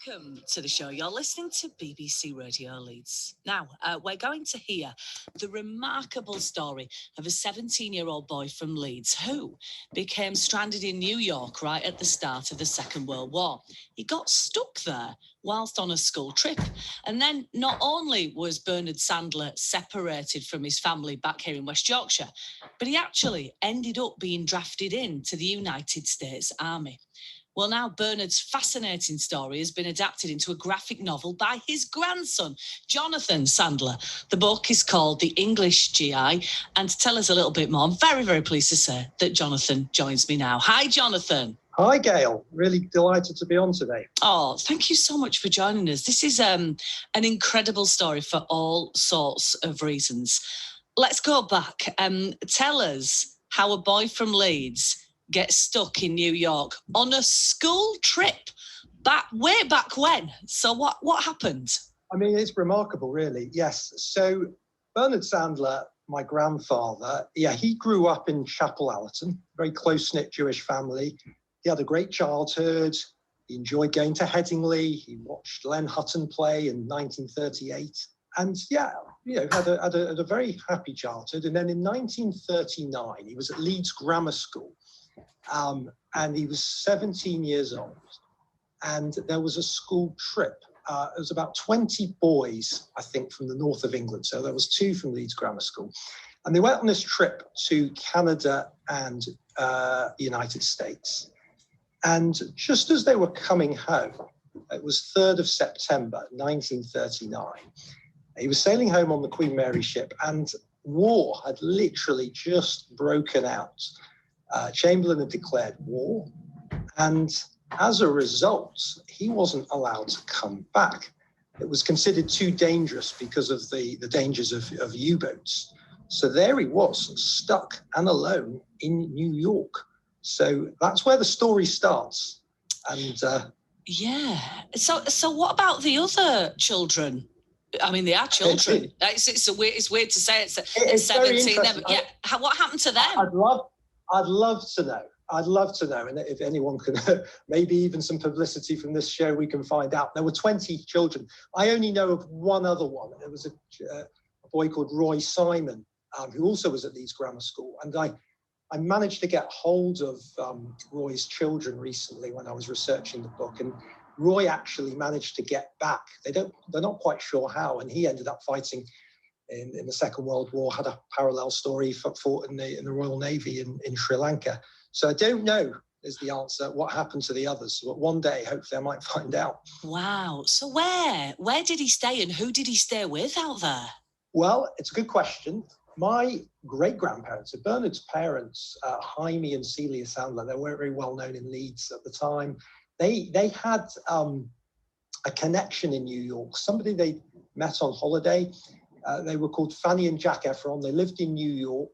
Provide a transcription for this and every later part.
Welcome to the show. You're listening to BBC Radio Leeds. Now, we're going to hear the remarkable story of a 17-year-old boy from Leeds who became stranded in New York right at the start of the Second World War. He got stuck there whilst on a school trip. And then not only was Bernard Sandler separated from his family back here in West Yorkshire, but he actually ended up being drafted into the United States Army. Well, now Bernard's fascinating story has been adapted into a graphic novel by his grandson, Jonathan Sandler. The book is called The English GI, and to tell us a little bit more, I'm very, very pleased to say that Jonathan joins me now. Hi, Jonathan. Hi, Gayle. Really delighted to be on today. Oh, thank you so much for joining us. This is an incredible story for all sorts of reasons. Let's go back. Tell us how a boy from Leeds gets stuck in New York on a school trip way back when. So what happened? I mean, it's remarkable, really. Yes. So Bernard Sandler, my grandfather, he grew up in Chapel Allerton, very close-knit Jewish family. He had a great childhood. He enjoyed going to Headingley. He watched Len Hutton play in 1938. And had a very happy childhood. And then in 1939, he was at Leeds Grammar School. And he was 17 years old, and there was a school trip. It was about 20 boys, I think, from the north of England. So there was 2 from Leeds Grammar School, and they went on this trip to Canada and the United States. And just as they were coming home, it was 3rd of September, 1939. He was sailing home on the Queen Mary ship, and war had literally just broken out. Chamberlain had declared war, and as a result, he wasn't allowed to come back. It was considered too dangerous because of the dangers of U-boats. So there he was, stuck and alone in New York. So that's where the story starts. And So what about the other children? I mean, they are children. It's weird to say it's 17. What happened to them? I'd love to know. And if anyone can, maybe even some publicity from this show, we can find out. There were 20 children. I only know of one other one. There was a boy called Roy Simon, who also was at Leeds Grammar School. And I managed to get hold of Roy's children recently when I was researching the book. And Roy actually managed to get back. They're not quite sure how. And he ended up fighting in the Second World War, had a parallel story, fought in the Royal Navy in Sri Lanka. So I don't know is the answer, what happened to the others. But one day, hopefully, I might find out. Wow. So where did he stay and who did he stay with out there? Well, it's a good question. My great-grandparents, so Bernard's parents, Jaime and Celia Sandler, they weren't very well known in Leeds at the time. They had a connection in New York, somebody they met on holiday. They were called Fanny and Jack Efron. They lived in New York,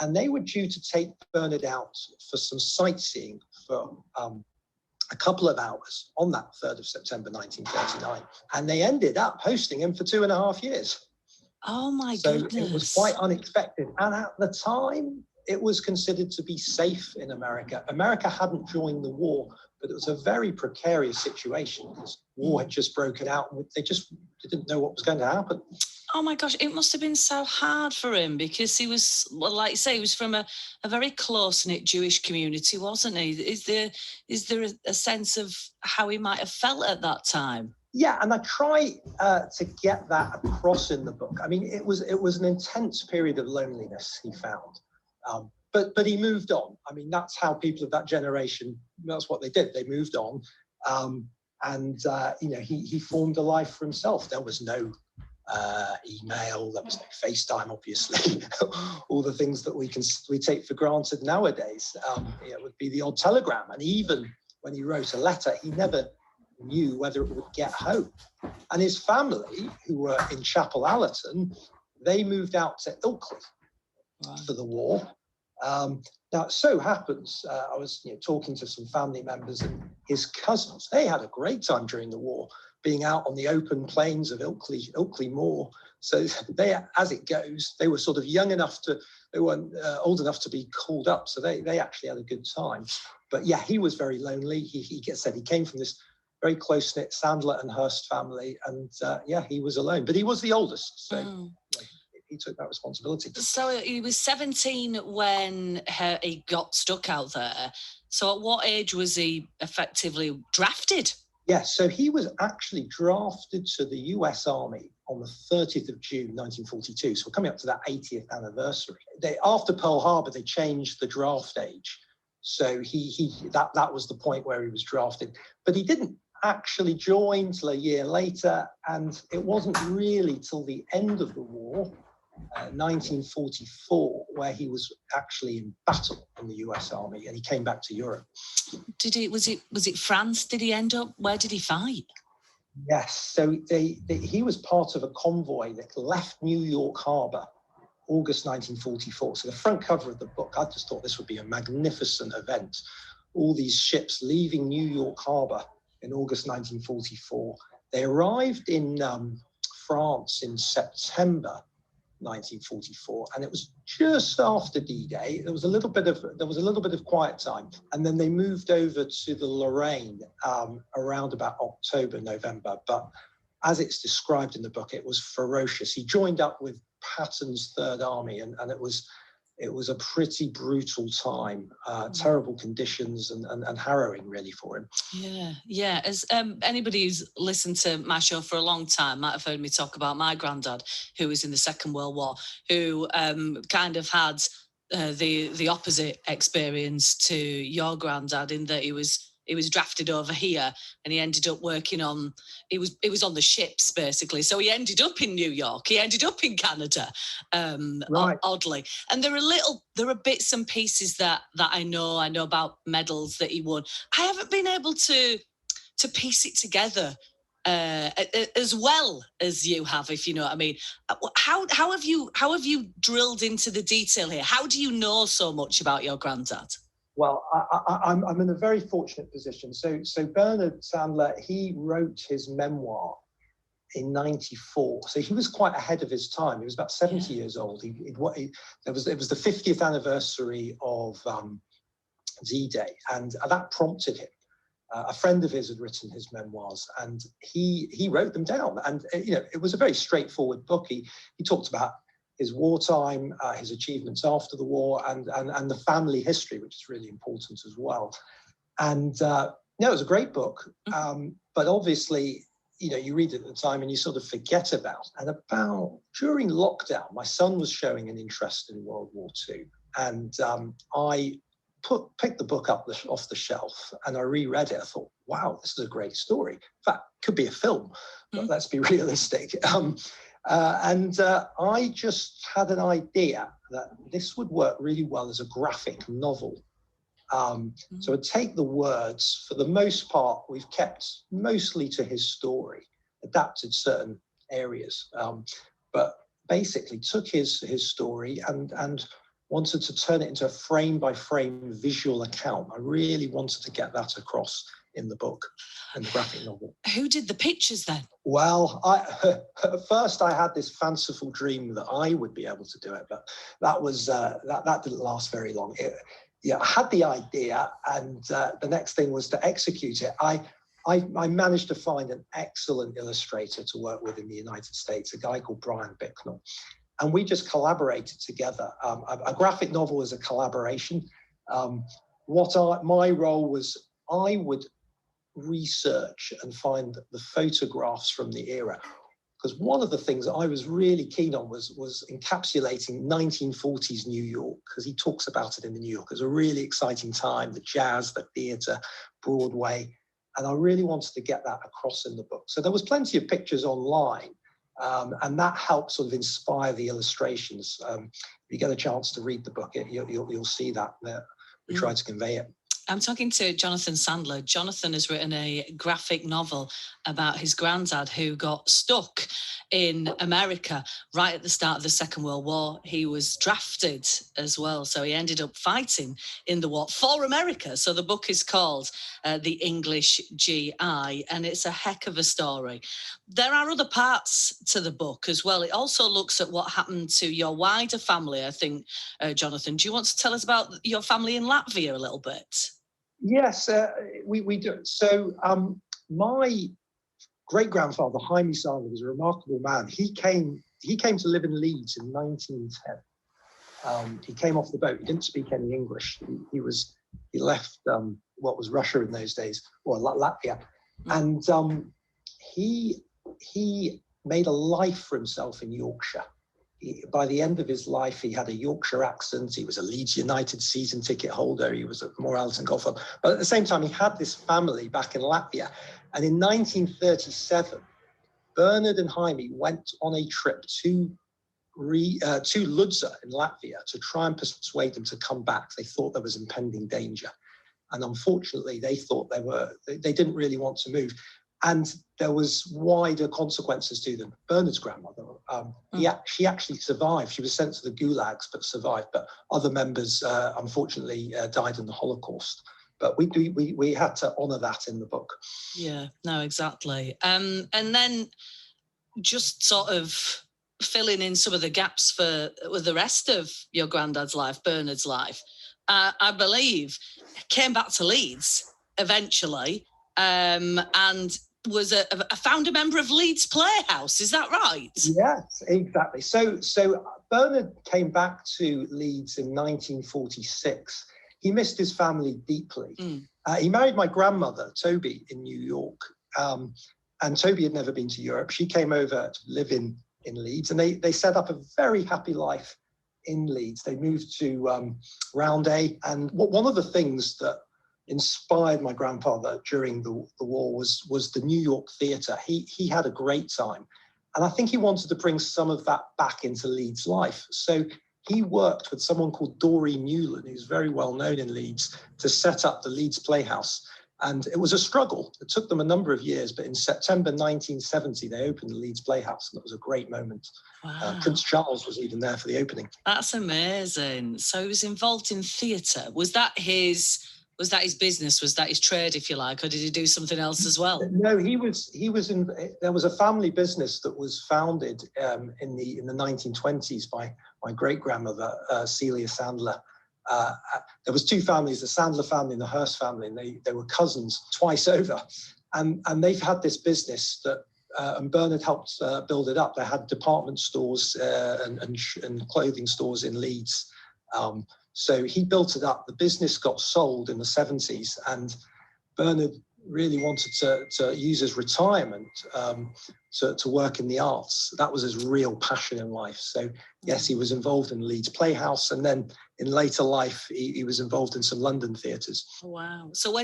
and they were due to take Bernard out for some sightseeing for a couple of hours on that 3rd of September, 1939. And they ended up hosting him for 2.5 years. Oh, my goodness. So it was quite unexpected. And at the time, it was considered to be safe in America. America hadn't joined the war, but it was a very precarious situation because war had just broken out and they just didn't know what was going to happen. Oh my gosh, it must have been so hard for him because he was, well, like you say, he was from a very close-knit Jewish community, wasn't he? Is there a sense of how he might have felt at that time? Yeah, and I try to get that across in the book. I mean, it was an intense period of loneliness he found. But he moved on. I mean, that's how people of that generation, that's what they did. They moved on. He formed a life for himself. There was no email, there was no FaceTime, obviously. All the things that we take for granted nowadays. It would be the odd telegram. And even when he wrote a letter, he never knew whether it would get home. And his family, who were in Chapel Allerton, they moved out to Ilkley for the war. Now, it so happens, I was talking to some family members and his cousins. They had a great time during the war, being out on the open plains of Ilkley Moor. So they, as it goes, they were sort of they weren't old enough to be called up. So they actually had a good time. But yeah, he was very lonely. He said he came from this very close-knit Sandler and Hearst family. And he was alone, but he was the oldest. So he took that responsibility. So he was 17 when he got stuck out there. So at what age was he effectively drafted? Yes, so he was actually drafted to the US Army on the 30th of June, 1942. So we're coming up to that 80th anniversary. After Pearl Harbor, they changed the draft age. So that was the point where he was drafted. But he didn't actually join till a year later. And it wasn't really till the end of the war, 1944, where he was actually in battle in the US Army, and he came back to Europe. Was it France? Did he end up? Where did he fight? Yes, so he was part of a convoy that left New York Harbor, August 1944. So the front cover of the book, I just thought this would be a magnificent event. All these ships leaving New York Harbor in August 1944. They arrived in France in September 1944, and it was just after D-Day. There was a little bit of quiet time, and then they moved over to the Lorraine around about October, November. But as it's described in the book, it was ferocious. He joined up with Patton's Third Army, and it was a pretty brutal time, terrible conditions and harrowing really for him. Yeah. As anybody who's listened to my show for a long time might have heard me talk about my granddad, who was in the Second World War, who kind of had the opposite experience to your granddad, in that he was drafted over here, and he ended up working on, it was on the ships basically. So he ended up in New York. He ended up in Canada, right. Oddly. And there are bits and pieces that I know about medals that he won. I haven't been able to piece it together as well as you have, if you know what I mean. How have you drilled into the detail here? How do you know so much about your granddad? Well, I'm in a very fortunate position. So Bernard Sandler, he wrote his memoir in '94. So he was quite ahead of his time. He was about 70 years old. It was the 50th anniversary of D-Day, and that prompted him. A friend of his had written his memoirs, and he wrote them down. And it was a very straightforward book. He talked about his wartime, his achievements after the war, and the family history, which is really important as well. And it was a great book. But obviously, you read it at the time and you sort of forget about it. And during lockdown, my son was showing an interest in World War II. And I picked the book up off the shelf and I reread it. I thought, wow, this is a great story. In fact, it could be a film, but let's be realistic. And I just had an idea that this would work really well as a graphic novel. So I'd take the words, for the most part, we've kept mostly to his story, adapted certain areas, but basically took his story and wanted to turn it into a frame-by-frame visual account. I really wanted to get that across in the book, in the graphic novel. Who did the pictures then? Well, at first I had this fanciful dream that I would be able to do it, but that was that didn't last very long. I had the idea, and the next thing was to execute it. I managed to find an excellent illustrator to work with in the United States, a guy called Brian Bicknell, and we just collaborated together. A graphic novel is a collaboration. My role was, I would research and find the photographs from the era, because one of the things I was really keen on was encapsulating 1940s New York, because he talks about it in the New York as a really exciting time, the jazz, the theatre, Broadway, and I really wanted to get that across in the book. So there was plenty of pictures online, and that helped sort of inspire the illustrations. If you get a chance to read the book, you'll see that we tried to convey it. I'm talking to Jonathan Sandler. Jonathan has written a graphic novel about his granddad who got stuck in America right at the start of the Second World War. He was drafted as well, so he ended up fighting in the war for America. So the book is called The English GI, and it's a heck of a story. There are other parts to the book as well. It also looks at what happened to your wider family, I think, Jonathan. Do you want to tell us about your family in Latvia a little bit? Yes, we do. So my great-grandfather, Jaime Sandler, was a remarkable man. He came to live in Leeds in 1910. He came off the boat. He didn't speak any English. He left what was Russia in those days, or Latvia, and he made a life for himself in Yorkshire. By the end of his life, he had a Yorkshire accent. He was a Leeds United season ticket holder. He was a Moralton golfer. But at the same time, he had this family back in Latvia. And in 1937, Bernard and Jaime went on a trip to Ludza in Latvia to try and persuade them to come back. They thought there was impending danger. And unfortunately, they thought they didn't really want to move. And there was wider consequences to them. Bernard's grandmother, she actually survived. She was sent to the gulags, but survived. But other members, unfortunately, died in the Holocaust. But we had to honour that in the book. Yeah, no, exactly. And then just sort of filling in some of the gaps with the rest of your granddad's life, Bernard's life. I believe came back to Leeds eventually, and was a founder member of Leeds Playhouse. Is that right? Yes, exactly. So Bernard came back to Leeds in 1946. He missed his family deeply. He married my grandmother, Toby, in New York. And Toby had never been to Europe. She came over to live in Leeds, and they set up a very happy life in Leeds. They moved to Roundhay. And one of the things that inspired my grandfather during the war was the New York theatre. He had a great time. And I think he wanted to bring some of that back into Leeds life. So he worked with someone called Doreen Newland, who's very well known in Leeds, to set up the Leeds Playhouse. And it was a struggle. It took them a number of years, but in September 1970, they opened the Leeds Playhouse, and it was a great moment. Wow. Prince Charles was even there for the opening. That's amazing. So he was involved in theatre. Was that his business? Was that his trade, if you like, or did he do something else as well? No, he was in. There was a family business that was founded in the 1920s by my great grandmother Celia Sandler. There was two families, the Sandler family and the Hearst family, and they were cousins twice over, and they've had this business that. And Bernard helped build it up. They had department stores and clothing stores in Leeds. So he built it up. The business got sold in the 70s, and Bernard really wanted to use his retirement to work in the arts. That was his real passion in life. So yes, he was involved in Leeds Playhouse, and then in later life, he was involved in some London theatres. Wow. So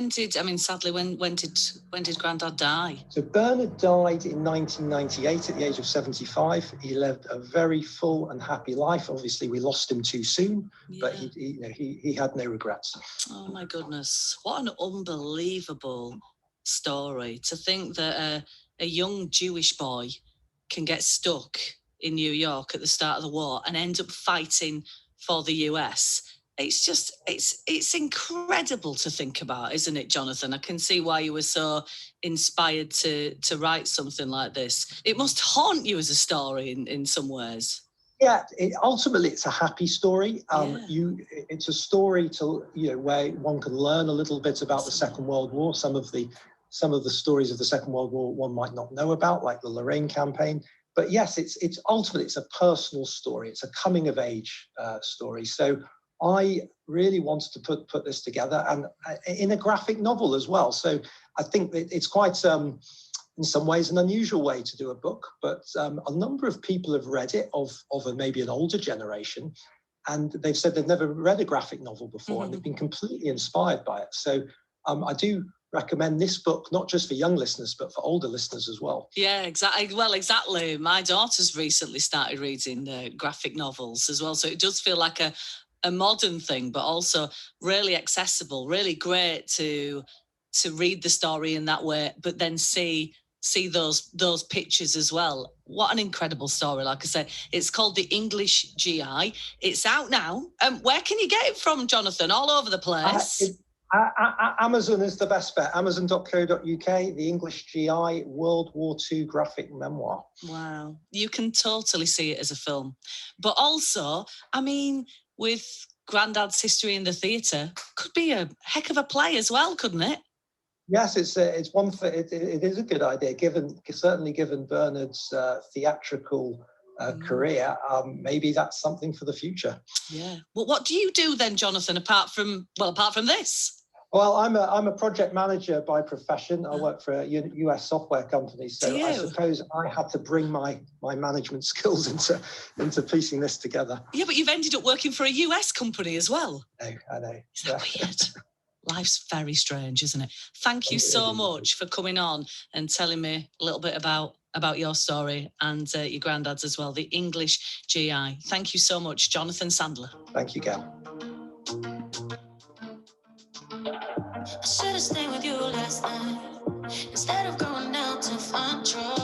sadly, when did Grandad die? So Bernard died in 1998 at the age of 75. He lived a very full and happy life. Obviously, we lost him too soon, but he had no regrets. Oh my goodness. What an unbelievable story. To think that a young Jewish boy can get stuck in New York at the start of the war and end up fighting for the US. It's incredible to think about, isn't it, Jonathan? I can see why you were so inspired to write something like this. It must haunt you as a story in some ways. Yeah, ultimately it's a happy story. It's a story where one can learn a little bit about the Second World War. Some of the stories of the Second World War one might not know about, like the Lorraine campaign. But yes, it's ultimately it's a personal story. It's a coming of age story. So I really wanted to put this together, and in a graphic novel as well. So I think that it's quite, in some ways, an unusual way to do a book. But a number of people have read it of maybe an older generation, and they've said they've never read a graphic novel before, and they've been completely inspired by it. So I do recommend this book, not just for young listeners, but for older listeners as well. Yeah, exactly. Well, exactly. My daughter's recently started reading graphic novels as well. So it does feel like a modern thing, but also really accessible, really great to read the story in that way, but then see those pictures as well. What an incredible story. Like I said, it's called The English GI. It's out now. Where can you get it from, Jonathan? All over the place. Amazon is the best bet. Amazon.co.uk, The English GI, World War II graphic memoir. Wow. You can totally see it as a film. But also, with Grandad's history in the theatre, could be a heck of a play as well, couldn't it? Yes, it's one thing. It is a good idea, certainly given Bernard's theatrical career. Maybe that's something for the future. Yeah. Well, what do you do then, Jonathan? Apart from this? Well, I'm a project manager by profession. I work for a US software company, so I suppose I had to bring my management skills into piecing this together. Yeah, but you've ended up working for a US company as well. I know. Is that weird? Life's very strange, isn't it? Thank you so much for coming on and telling me a little bit about your story and your granddad's as well, the English GI. Thank you so much, Jonathan Sandler. Thank you, Gayle. I should've stayed